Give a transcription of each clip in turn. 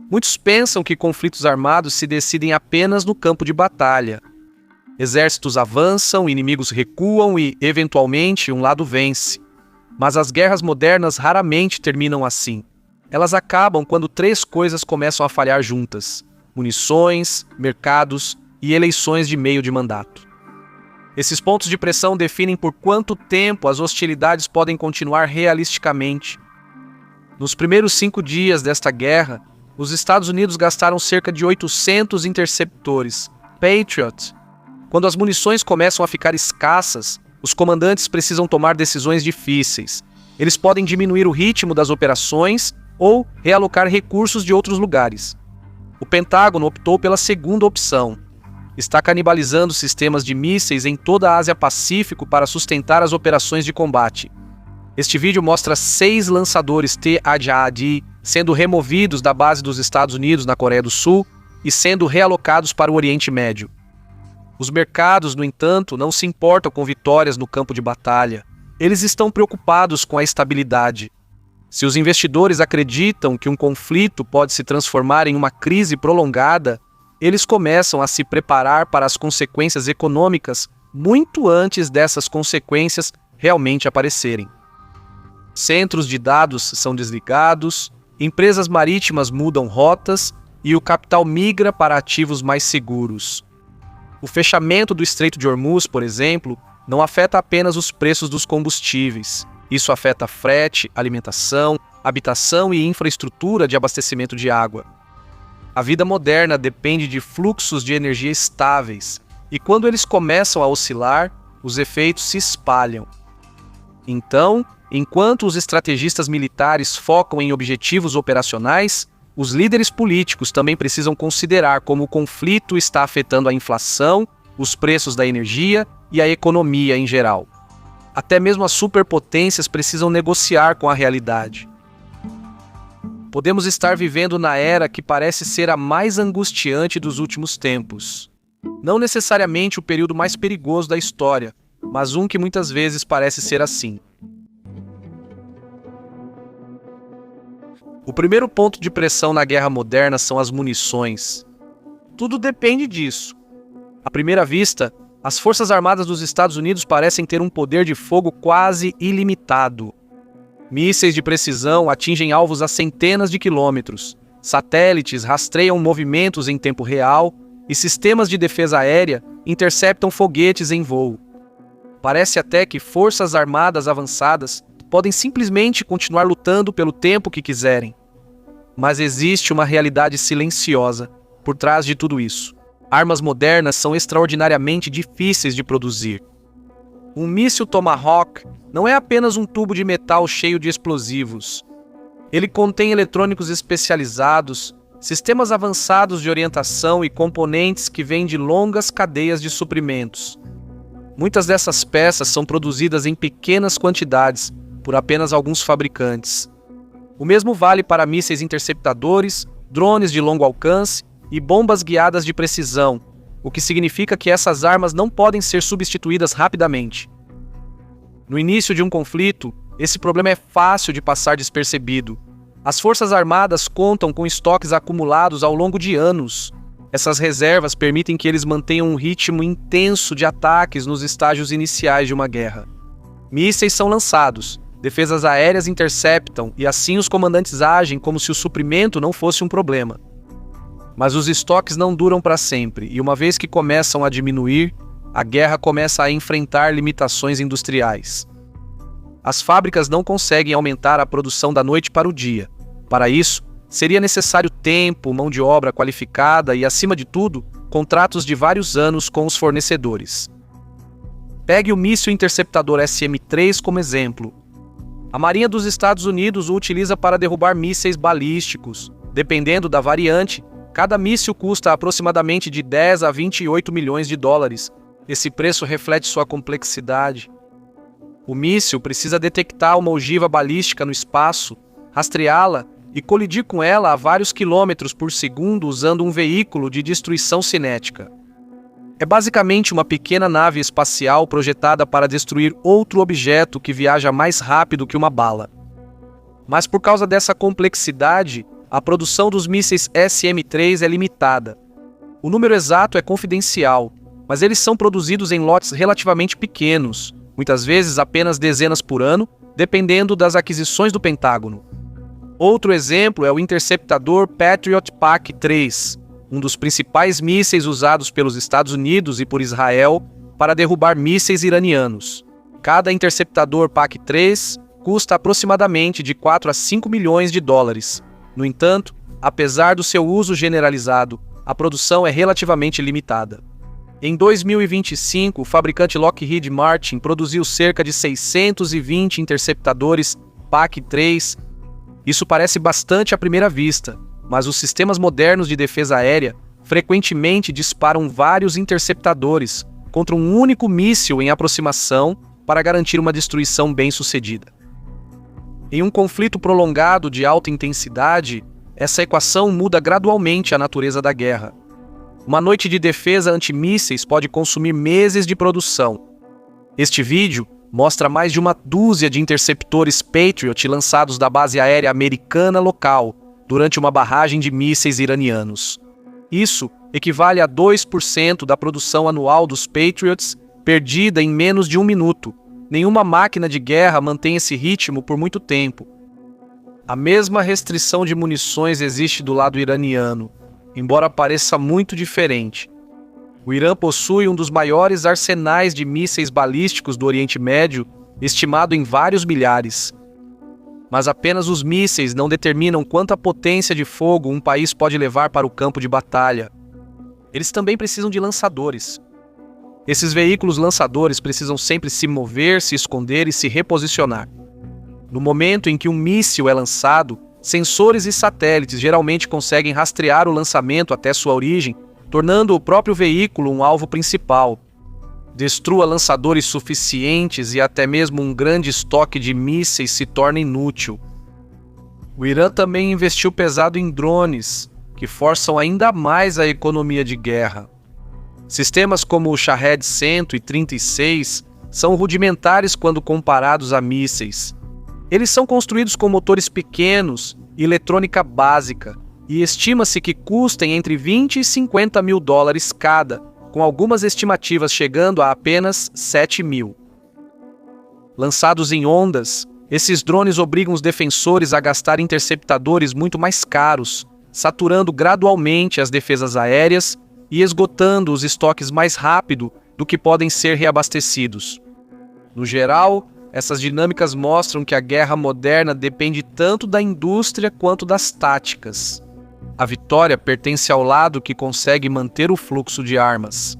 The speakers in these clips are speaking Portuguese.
Muitos pensam que conflitos armados se decidem apenas no campo de batalha. Exércitos avançam, inimigos recuam e, eventualmente, um lado vence. Mas as guerras modernas raramente terminam assim. Elas acabam quando três coisas começam a falhar juntas: munições, mercados e eleições de meio de mandato. Esses pontos de pressão definem por quanto tempo as hostilidades podem continuar realisticamente. Nos primeiros 5 dias desta guerra, os Estados Unidos gastaram cerca de 800 interceptores Patriot. Quando as munições começam a ficar escassas, os comandantes precisam tomar decisões difíceis. Eles podem diminuir o ritmo das operações ou realocar recursos de outros lugares. O Pentágono optou pela segunda opção. Está canibalizando sistemas de mísseis em toda a Ásia-Pacífico para sustentar as operações de combate. Este vídeo mostra 6 lançadores THAAD sendo removidos da base dos Estados Unidos na Coreia do Sul e sendo realocados para o Oriente Médio. Os mercados, no entanto, não se importam com vitórias no campo de batalha. Eles estão preocupados com a estabilidade. Se os investidores acreditam que um conflito pode se transformar em uma crise prolongada, eles começam a se preparar para as consequências econômicas muito antes dessas consequências realmente aparecerem. Centros de dados são desligados, empresas marítimas mudam rotas e o capital migra para ativos mais seguros. O fechamento do Estreito de Hormuz, por exemplo, não afeta apenas os preços dos combustíveis. Isso afeta frete, alimentação, habitação e infraestrutura de abastecimento de água. A vida moderna depende de fluxos de energia estáveis, e quando eles começam a oscilar, os efeitos se espalham. Então, enquanto os estrategistas militares focam em objetivos operacionais, os líderes políticos também precisam considerar como o conflito está afetando a inflação, os preços da energia e a economia em geral. Até mesmo as superpotências precisam negociar com a realidade. Podemos estar vivendo na era que parece ser a mais angustiante dos últimos tempos. Não necessariamente o período mais perigoso da história, mas um que muitas vezes parece ser assim. O primeiro ponto de pressão na guerra moderna são as munições. Tudo depende disso. À primeira vista, as Forças Armadas dos Estados Unidos parecem ter um poder de fogo quase ilimitado. Mísseis de precisão atingem alvos a centenas de quilômetros, satélites rastreiam movimentos em tempo real e sistemas de defesa aérea interceptam foguetes em voo. Parece até que forças armadas avançadas podem simplesmente continuar lutando pelo tempo que quiserem. Mas existe uma realidade silenciosa por trás de tudo isso. Armas modernas são extraordinariamente difíceis de produzir. Um míssil Tomahawk não é apenas um tubo de metal cheio de explosivos. Ele contém eletrônicos especializados, sistemas avançados de orientação e componentes que vêm de longas cadeias de suprimentos. Muitas dessas peças são produzidas em pequenas quantidades por apenas alguns fabricantes. O mesmo vale para mísseis interceptadores, drones de longo alcance e bombas guiadas de precisão, o que significa que essas armas não podem ser substituídas rapidamente. No início de um conflito, esse problema é fácil de passar despercebido. As Forças Armadas contam com estoques acumulados ao longo de anos. Essas reservas permitem que eles mantenham um ritmo intenso de ataques nos estágios iniciais de uma guerra. Mísseis são lançados, defesas aéreas interceptam e assim os comandantes agem como se o suprimento não fosse um problema. Mas os estoques não duram para sempre e uma vez que começam a diminuir, a guerra começa a enfrentar limitações industriais. As fábricas não conseguem aumentar a produção da noite para o dia. Para isso, seria necessário tempo, mão de obra qualificada e, acima de tudo, contratos de vários anos com os fornecedores. Pegue o míssil interceptador SM-3 como exemplo. A Marinha dos Estados Unidos o utiliza para derrubar mísseis balísticos. Dependendo da variante, cada míssil custa aproximadamente de 10 a 28 milhões de dólares. Esse preço reflete sua complexidade. O míssil precisa detectar uma ogiva balística no espaço, rastreá-la e colidir com ela a vários quilômetros por segundo usando um veículo de destruição cinética. É basicamente uma pequena nave espacial projetada para destruir outro objeto que viaja mais rápido que uma bala. Mas por causa dessa complexidade, a produção dos mísseis SM-3 é limitada. O número exato é confidencial, mas eles são produzidos em lotes relativamente pequenos, muitas vezes apenas dezenas por ano, dependendo das aquisições do Pentágono. Outro exemplo é o interceptador Patriot PAC-3, um dos principais mísseis usados pelos Estados Unidos e por Israel para derrubar mísseis iranianos. Cada interceptador PAC-3 custa aproximadamente de 4 a 5 milhões de dólares. No entanto, apesar do seu uso generalizado, a produção é relativamente limitada. Em 2025, o fabricante Lockheed Martin produziu cerca de 620 interceptadores PAC-3. Isso parece bastante à primeira vista, mas os sistemas modernos de defesa aérea frequentemente disparam vários interceptadores contra um único míssil em aproximação para garantir uma destruição bem-sucedida. Em um conflito prolongado de alta intensidade, essa equação muda gradualmente a natureza da guerra. Uma noite de defesa antimísseis pode consumir meses de produção. Este vídeo mostra mais de uma dúzia de interceptores Patriot lançados da base aérea americana local durante uma barragem de mísseis iranianos. Isso equivale a 2% da produção anual dos Patriots, perdida em menos de um minuto. Nenhuma máquina de guerra mantém esse ritmo por muito tempo. A mesma restrição de munições existe do lado iraniano, embora pareça muito diferente. O Irã possui um dos maiores arsenais de mísseis balísticos do Oriente Médio, estimado em vários milhares. Mas apenas os mísseis não determinam quanta potência de fogo um país pode levar para o campo de batalha. Eles também precisam de lançadores. Esses veículos lançadores precisam sempre se mover, se esconder e se reposicionar. No momento em que um míssil é lançado, sensores e satélites geralmente conseguem rastrear o lançamento até sua origem, tornando o próprio veículo um alvo principal. Destrua lançadores suficientes e até mesmo um grande estoque de mísseis se torna inútil. O Irã também investiu pesado em drones, que forçam ainda mais a economia de guerra. Sistemas como o Shahed 136 são rudimentares quando comparados a mísseis. Eles são construídos com motores pequenos e eletrônica básica, e estima-se que custem entre 20 e 50 mil dólares cada, com algumas estimativas chegando a apenas 7 mil. Lançados em ondas, esses drones obrigam os defensores a gastar interceptadores muito mais caros, saturando gradualmente as defesas aéreas e esgotando os estoques mais rápido do que podem ser reabastecidos. No geral, essas dinâmicas mostram que a guerra moderna depende tanto da indústria quanto das táticas. A vitória pertence ao lado que consegue manter o fluxo de armas.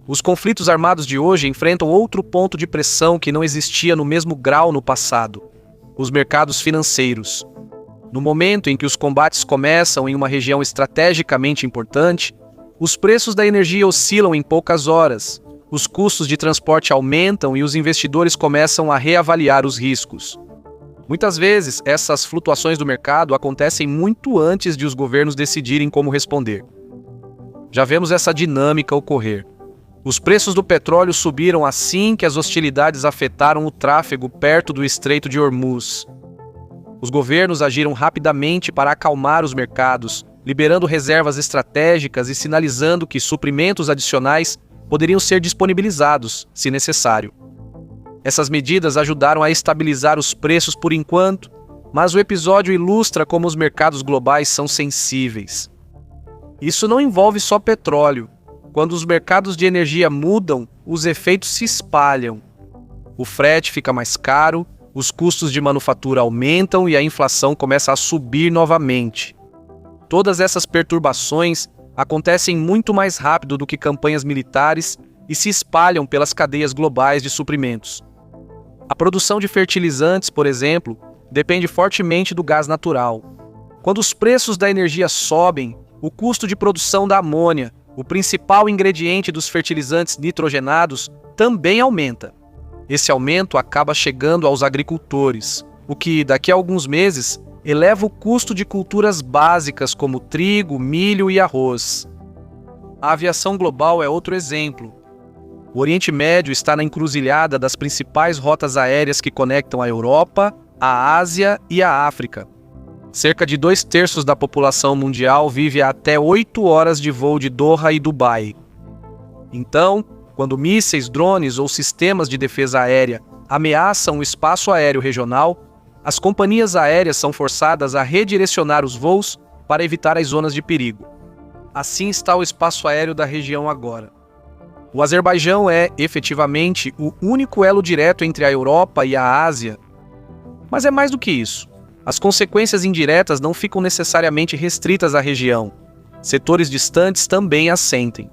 Os conflitos armados de hoje enfrentam outro ponto de pressão que não existia no mesmo grau no passado: os mercados financeiros. No momento em que os combates começam em uma região estrategicamente importante, os preços da energia oscilam em poucas horas, os custos de transporte aumentam e os investidores começam a reavaliar os riscos. Muitas vezes, essas flutuações do mercado acontecem muito antes de os governos decidirem como responder. Já vemos essa dinâmica ocorrer. Os preços do petróleo subiram assim que as hostilidades afetaram o tráfego perto do Estreito de Hormuz. Os governos agiram rapidamente para acalmar os mercados, liberando reservas estratégicas e sinalizando que suprimentos adicionais poderiam ser disponibilizados, se necessário. Essas medidas ajudaram a estabilizar os preços por enquanto, mas o episódio ilustra como os mercados globais são sensíveis. Isso não envolve só petróleo. Quando os mercados de energia mudam, os efeitos se espalham. O frete fica mais caro, os custos de manufatura aumentam e a inflação começa a subir novamente. Todas essas perturbações acontecem muito mais rápido do que campanhas militares e se espalham pelas cadeias globais de suprimentos. A produção de fertilizantes, por exemplo, depende fortemente do gás natural. Quando os preços da energia sobem, o custo de produção da amônia, o principal ingrediente dos fertilizantes nitrogenados, também aumenta. Esse aumento acaba chegando aos agricultores, o que, daqui a alguns meses, eleva o custo de culturas básicas como trigo, milho e arroz. A aviação global é outro exemplo. O Oriente Médio está na encruzilhada das principais rotas aéreas que conectam a Europa, a Ásia e a África. Cerca de 2/3 da população mundial vive a até 8 horas de voo de Doha e Dubai. Então, quando mísseis, drones ou sistemas de defesa aérea ameaçam o espaço aéreo regional, as companhias aéreas são forçadas a redirecionar os voos para evitar as zonas de perigo. Assim está o espaço aéreo da região agora. O Azerbaijão é, efetivamente, o único elo direto entre a Europa e a Ásia. Mas é mais do que isso. As consequências indiretas não ficam necessariamente restritas à região. Setores distantes também as sentem.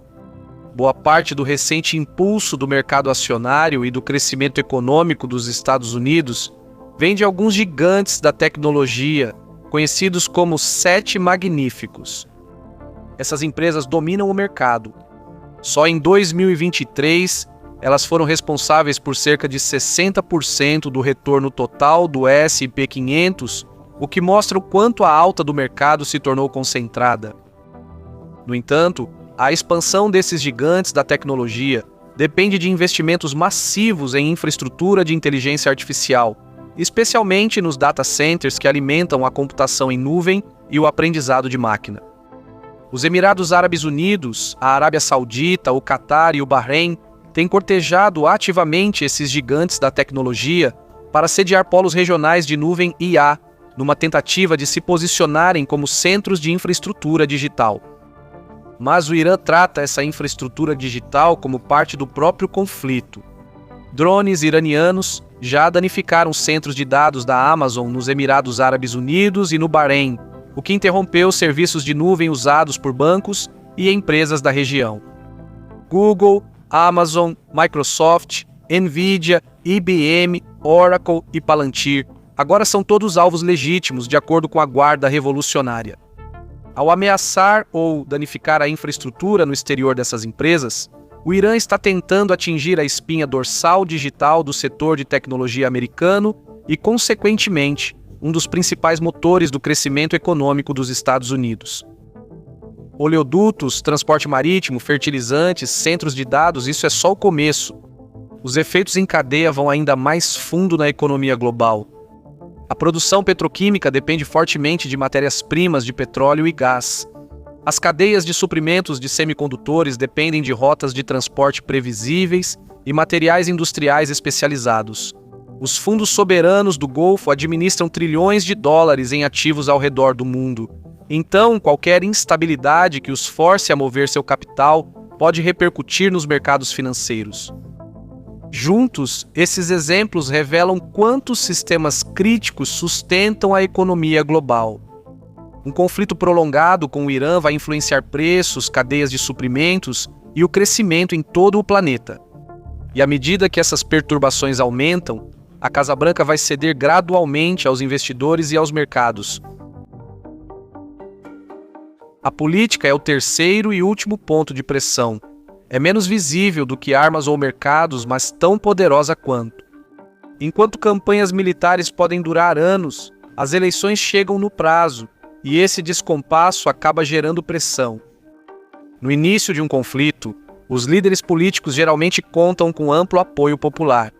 Boa parte do recente impulso do mercado acionário e do crescimento econômico dos Estados Unidos vem de alguns gigantes da tecnologia, conhecidos como Sete Magníficos. Essas empresas dominam o mercado. Só em 2023, elas foram responsáveis por cerca de 60% do retorno total do S&P 500, o que mostra o quanto a alta do mercado se tornou concentrada. No entanto, a expansão desses gigantes da tecnologia depende de investimentos massivos em infraestrutura de inteligência artificial, especialmente nos data centers que alimentam a computação em nuvem e o aprendizado de máquina. Os Emirados Árabes Unidos, a Arábia Saudita, o Catar e o Bahrein têm cortejado ativamente esses gigantes da tecnologia para sediar polos regionais de nuvem IA, numa tentativa de se posicionarem como centros de infraestrutura digital. Mas o Irã trata essa infraestrutura digital como parte do próprio conflito. Drones iranianos já danificaram centros de dados da Amazon nos Emirados Árabes Unidos e no Bahrein, o que interrompeu serviços de nuvem usados por bancos e empresas da região. Google, Amazon, Microsoft, Nvidia, IBM, Oracle e Palantir agora são todos alvos legítimos de acordo com a Guarda Revolucionária. Ao ameaçar ou danificar a infraestrutura no exterior dessas empresas, o Irã está tentando atingir a espinha dorsal digital do setor de tecnologia americano e, consequentemente, um dos principais motores do crescimento econômico dos Estados Unidos. Oleodutos, transporte marítimo, fertilizantes, centros de dados, isso é só o começo. Os efeitos em cadeia vão ainda mais fundo na economia global. A produção petroquímica depende fortemente de matérias-primas de petróleo e gás. As cadeias de suprimentos de semicondutores dependem de rotas de transporte previsíveis e materiais industriais especializados. Os fundos soberanos do Golfo administram trilhões de dólares em ativos ao redor do mundo. Então, qualquer instabilidade que os force a mover seu capital pode repercutir nos mercados financeiros. Juntos, esses exemplos revelam quantos sistemas críticos sustentam a economia global. Um conflito prolongado com o Irã vai influenciar preços, cadeias de suprimentos e o crescimento em todo o planeta. E à medida que essas perturbações aumentam, a Casa Branca vai ceder gradualmente aos investidores e aos mercados. A política é o terceiro e último ponto de pressão. É menos visível do que armas ou mercados, mas tão poderosa quanto. Enquanto campanhas militares podem durar anos, as eleições chegam no prazo, e esse descompasso acaba gerando pressão. No início de um conflito, os líderes políticos geralmente contam com amplo apoio popular.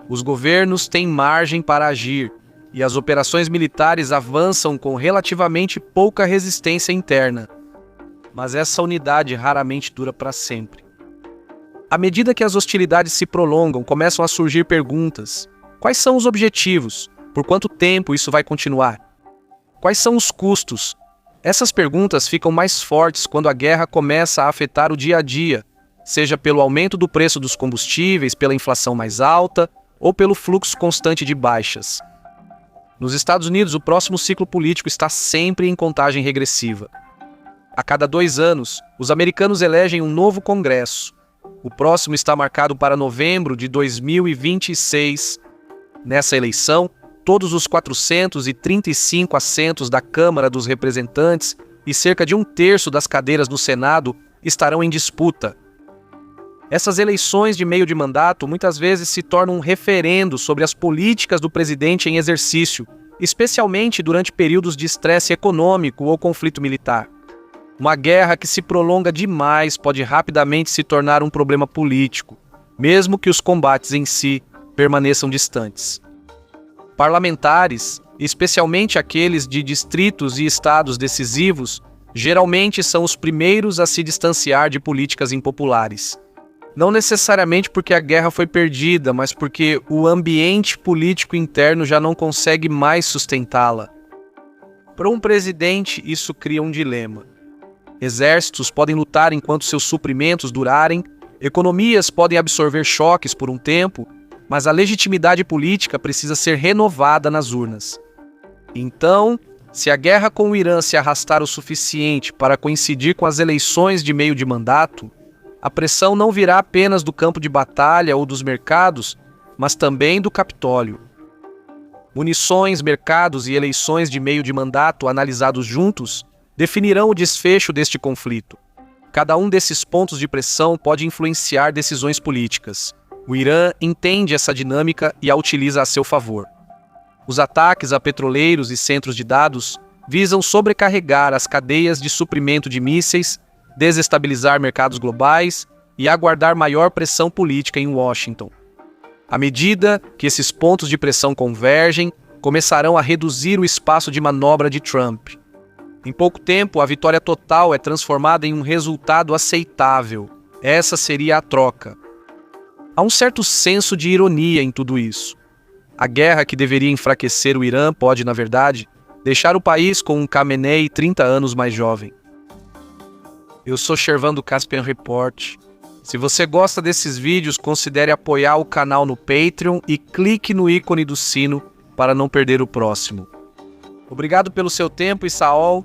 Os governos têm margem para agir, e as operações militares avançam com relativamente pouca resistência interna. Mas essa unidade raramente dura para sempre. À medida que as hostilidades se prolongam, começam a surgir perguntas. Quais são os objetivos? Por quanto tempo isso vai continuar? Quais são os custos? Essas perguntas ficam mais fortes quando a guerra começa a afetar o dia a dia, seja pelo aumento do preço dos combustíveis, pela inflação mais alta ou pelo fluxo constante de baixas. Nos Estados Unidos, o próximo ciclo político está sempre em contagem regressiva. A cada 2 anos, os americanos elegem um novo Congresso. O próximo está marcado para novembro de 2026. Nessa eleição, todos os 435 assentos da Câmara dos Representantes e cerca de 1/3 das cadeiras no Senado estarão em disputa. Essas eleições de meio de mandato muitas vezes se tornam um referendo sobre as políticas do presidente em exercício, especialmente durante períodos de estresse econômico ou conflito militar. Uma guerra que se prolonga demais pode rapidamente se tornar um problema político, mesmo que os combates em si permaneçam distantes. Parlamentares, especialmente aqueles de distritos e estados decisivos, geralmente são os primeiros a se distanciar de políticas impopulares. Não necessariamente porque a guerra foi perdida, mas porque o ambiente político interno já não consegue mais sustentá-la. Para um presidente, isso cria um dilema. Exércitos podem lutar enquanto seus suprimentos durarem, economias podem absorver choques por um tempo, mas a legitimidade política precisa ser renovada nas urnas. Então, se a guerra com o Irã se arrastar o suficiente para coincidir com as eleições de meio de mandato, a pressão não virá apenas do campo de batalha ou dos mercados, mas também do Capitólio. Munições, mercados e eleições de meio de mandato analisados juntos definirão o desfecho deste conflito. Cada um desses pontos de pressão pode influenciar decisões políticas. O Irã entende essa dinâmica e a utiliza a seu favor. Os ataques a petroleiros e centros de dados visam sobrecarregar as cadeias de suprimento de mísseis, desestabilizar mercados globais e aguardar maior pressão política em Washington. À medida que esses pontos de pressão convergem, começarão a reduzir o espaço de manobra de Trump. Em pouco tempo, a vitória total é transformada em um resultado aceitável. Essa seria a troca. Há um certo senso de ironia em tudo isso. A guerra que deveria enfraquecer o Irã pode, na verdade, deixar o país com um Khamenei 30 anos mais jovem. Eu sou Shervan do Caspian Report. Se você gosta desses vídeos, considere apoiar o canal no Patreon e clique no ícone do sino para não perder o próximo. Obrigado pelo seu tempo e Saol.